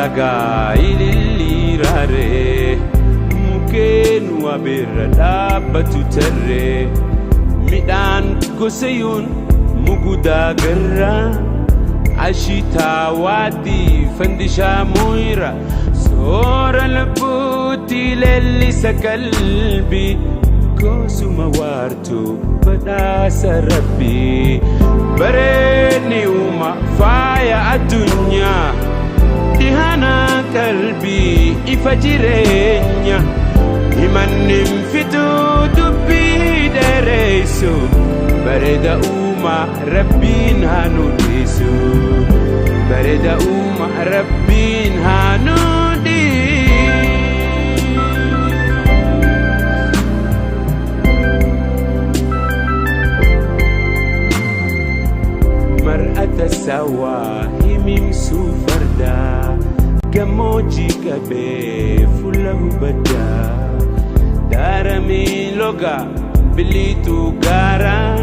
lagaa ilillii raaree mukkeen wabeerra dhaabbatu tarree midhaan gosayyuun mugudaa garraa ashitaa waatii fandishaa moyra soora lubbuutti leellisa qalbii goosuma waartuu badhaasa rabbii bareedni uuma faaya addunyaa dhihana qalbii ifa jireenya himannin fituu dubbii dheereysu bareeda uuma rabbiin haa nu dhiisu bareeda uuma rabbiin haa nu mar'ata sawaa himimsuu fardaa gammoojjii qabee fuula hubaddaa daaramii loga biliituu gaaraa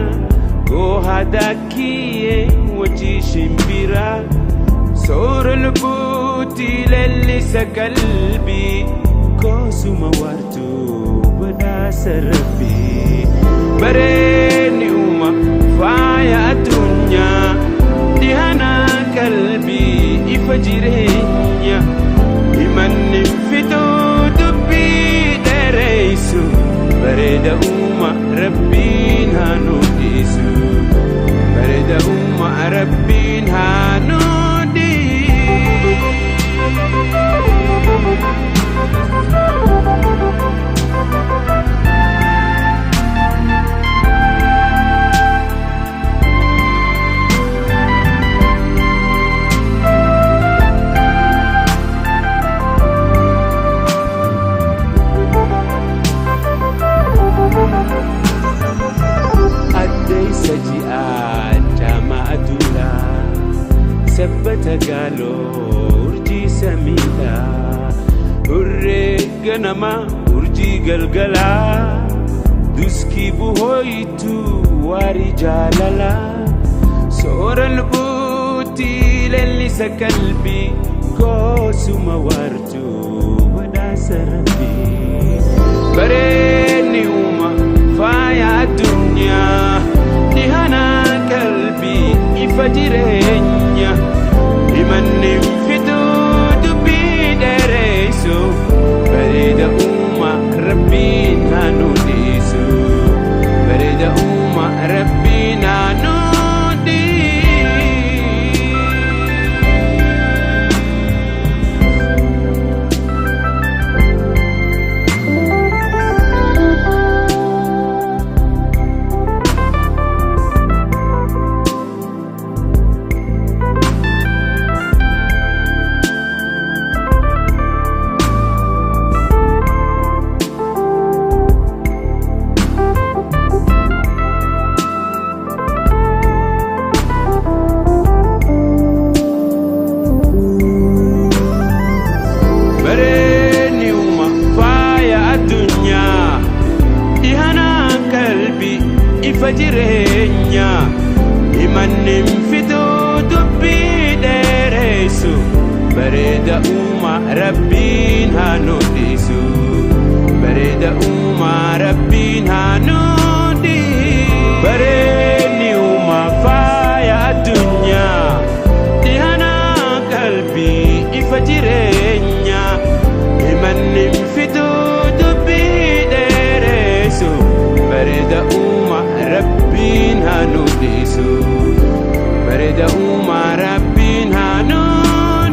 goohadaa kiyyee wajjii shimbiraa soora lubbuutti leellisa qalbii goosuma waartuu badhaasa rabbii bareedni uuma faaya addunyaa dhihana qalbii ifa jireenya himannin fituu dubbii dheereysu bareeda uuma rabbiin haa nu dhiisu bareeda uuma rabbiin haa nu sabbata gaaloo urjii samiidhaa hurree ganamaa urjii galgalaa duskii buhooyituu waarii jaalalaa soora lubbuutti leellisa qalbii goosuma waartuu badhaasa rabbii bareedni uuma faaya addunyaa dhihana qalbii ifa jireenya himannin fituu dubbii dheereysu bareeda uuma rabbiin haa nu dhiisu bareeda uuma rabbiin haa nu ifa jireenya himannin fituu dubbii dheereysu bareeda uuma rabbiin haa nu dhiisu bareeda uuma rabbiin haa nu dhiisu bareedni uuma faaya addunyaa dhihana qalbii ifa jireenya himannin fituu dubbii dheereysu bareeda uuma rabbiin haa nu dhiisu bareeda uuma rabbiin haa nu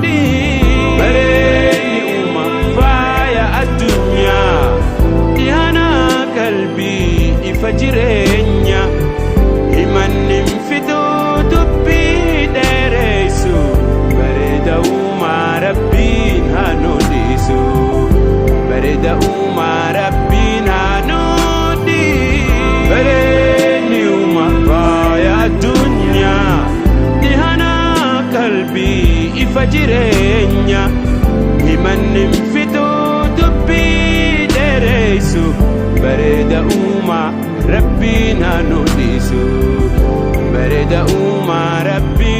dhiisu bareedni uuma faaya addunyaa dhihana qalbii ifa jireenya himannin fituu dubbii dheereysu bareeda uuma rabbiin haa nu dhiisu bareeda uuma rabbiin haa nu bareedni uuma faaya addunyaa dhihana qalbii ifa jireenya himannin fituu dubbii dheereysu bareeda uuma rabbiin haa nu dhiisu bareeda uuma rabbiin